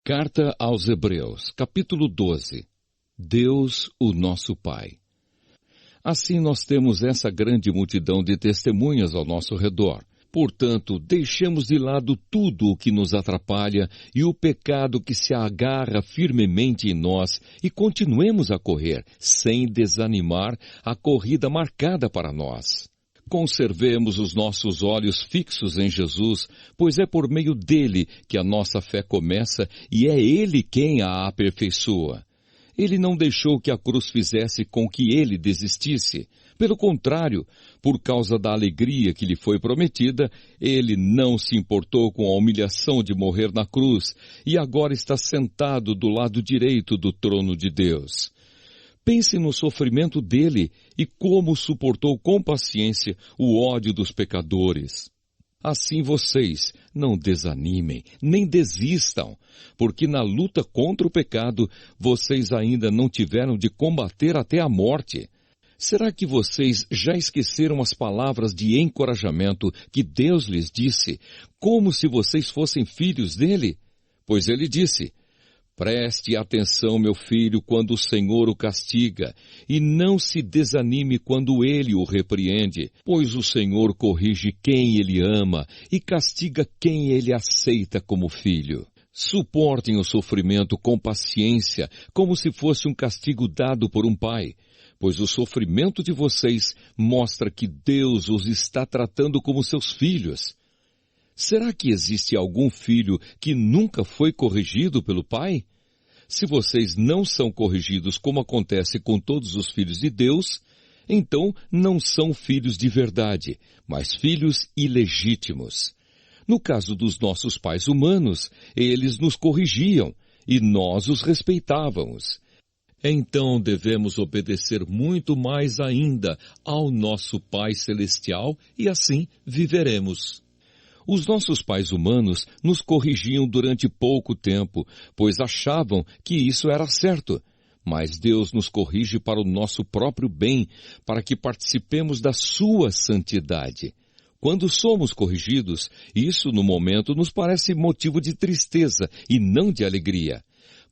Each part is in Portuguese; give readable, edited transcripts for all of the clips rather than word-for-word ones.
Carta aos Hebreus, capítulo 12. Deus, o nosso Pai. Assim nós temos essa grande multidão de testemunhas ao nosso redor. Portanto, deixemos de lado tudo o que nos atrapalha e o pecado que se agarra firmemente em nós e continuemos a correr, sem desanimar, a corrida marcada para nós. Conservemos os nossos olhos fixos em Jesus, pois é por meio dele que a nossa fé começa e é ele quem a aperfeiçoa. Ele não deixou que a cruz fizesse com que ele desistisse. Pelo contrário, por causa da alegria que lhe foi prometida, ele não se importou com a humilhação de morrer na cruz e agora está sentado do lado direito do trono de Deus. Pense no sofrimento dele e como suportou com paciência o ódio dos pecadores. Assim vocês não desanimem, nem desistam, porque na luta contra o pecado, vocês ainda não tiveram de combater até a morte. Será que vocês já esqueceram as palavras de encorajamento que Deus lhes disse, como se vocês fossem filhos dele? Pois ele disse: preste atenção, meu filho, quando o Senhor o castiga, e não se desanime quando ele o repreende, pois o Senhor corrige quem ele ama e castiga quem ele aceita como filho. Suportem o sofrimento com paciência, como se fosse um castigo dado por um pai, pois o sofrimento de vocês mostra que Deus os está tratando como seus filhos. Será que existe algum filho que nunca foi corrigido pelo pai? Se vocês não são corrigidos como acontece com todos os filhos de Deus, então não são filhos de verdade, mas filhos ilegítimos. No caso dos nossos pais humanos, eles nos corrigiam e nós os respeitávamos. Então devemos obedecer muito mais ainda ao nosso Pai Celestial e assim viveremos. Os nossos pais humanos nos corrigiam durante pouco tempo, pois achavam que isso era certo. Mas Deus nos corrige para o nosso próprio bem, para que participemos da sua santidade. Quando somos corrigidos, isso no momento nos parece motivo de tristeza e não de alegria.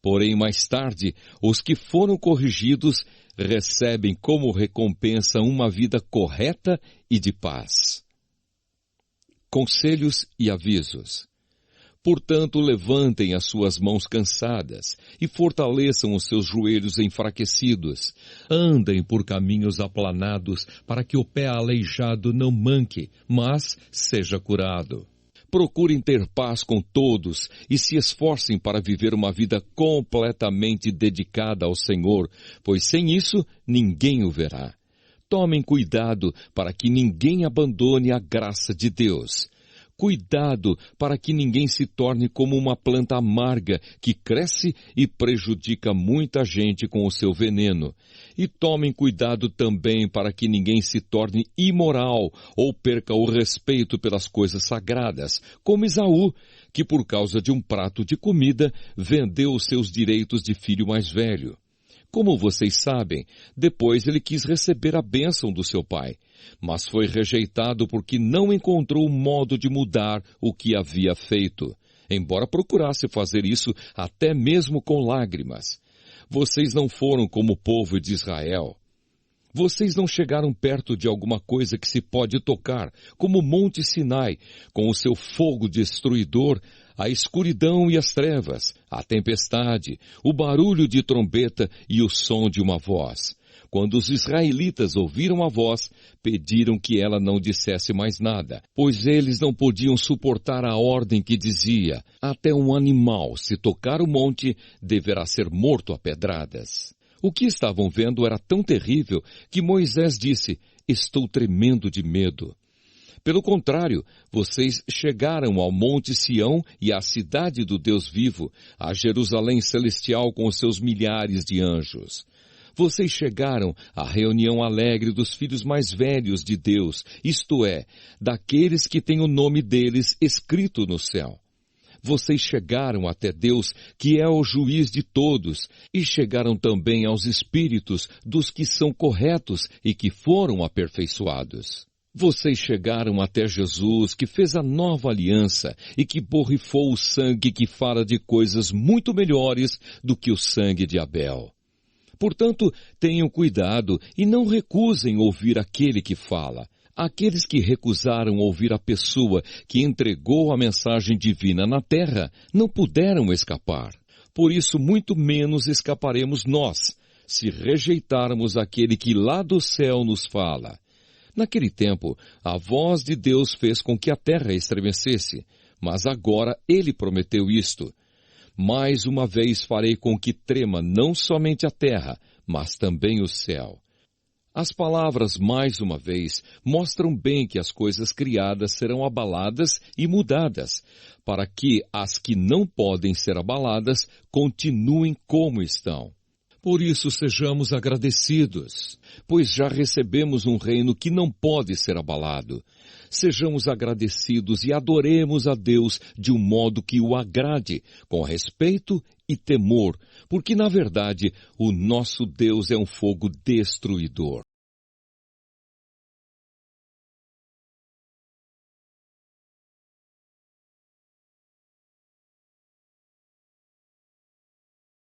Porém, mais tarde, os que foram corrigidos recebem como recompensa uma vida correta e de paz. Conselhos e avisos. Portanto, levantem as suas mãos cansadas e fortaleçam os seus joelhos enfraquecidos. Andem por caminhos aplanados para que o pé aleijado não manque, mas seja curado. Procurem ter paz com todos e se esforcem para viver uma vida completamente dedicada ao Senhor, pois sem isso ninguém o verá. Tomem cuidado para que ninguém abandone a graça de Deus. Cuidado para que ninguém se torne como uma planta amarga que cresce e prejudica muita gente com o seu veneno. E tomem cuidado também para que ninguém se torne imoral ou perca o respeito pelas coisas sagradas, como Esaú, que por causa de um prato de comida vendeu os seus direitos de filho mais velho. Como vocês sabem, depois ele quis receber a bênção do seu pai, mas foi rejeitado porque não encontrou modo de mudar o que havia feito, embora procurasse fazer isso até mesmo com lágrimas. Vocês não foram como o povo de Israel. Vocês não chegaram perto de alguma coisa que se pode tocar, como o Monte Sinai, com o seu fogo destruidor, a escuridão e as trevas, a tempestade, o barulho de trombeta e o som de uma voz. Quando os israelitas ouviram a voz, pediram que ela não dissesse mais nada, pois eles não podiam suportar a ordem que dizia: até um animal, se tocar o monte, deverá ser morto a pedradas. O que estavam vendo era tão terrível que Moisés disse: estou tremendo de medo. Pelo contrário, vocês chegaram ao Monte Sião e à cidade do Deus vivo, a Jerusalém celestial com os seus milhares de anjos. Vocês chegaram à reunião alegre dos filhos mais velhos de Deus, isto é, daqueles que têm o nome deles escrito no céu. Vocês chegaram até Deus, que é o juiz de todos, e chegaram também aos espíritos dos que são corretos e que foram aperfeiçoados. Vocês chegaram até Jesus, que fez a nova aliança e que borrifou o sangue que fala de coisas muito melhores do que o sangue de Abel. Portanto, tenham cuidado e não recusem ouvir aquele que fala. Aqueles que recusaram ouvir a pessoa que entregou a mensagem divina na terra não puderam escapar. Por isso, muito menos escaparemos nós, se rejeitarmos aquele que lá do céu nos fala. Naquele tempo, a voz de Deus fez com que a terra estremecesse, mas agora ele prometeu isto: mais uma vez farei com que trema não somente a terra, mas também o céu. As palavras mais uma vez mostram bem que as coisas criadas serão abaladas e mudadas, para que as que não podem ser abaladas continuem como estão. Por isso sejamos agradecidos, pois já recebemos um reino que não pode ser abalado. Sejamos agradecidos e adoremos a Deus de um modo que o agrade, com respeito e temor, porque na verdade o nosso Deus é um fogo destruidor.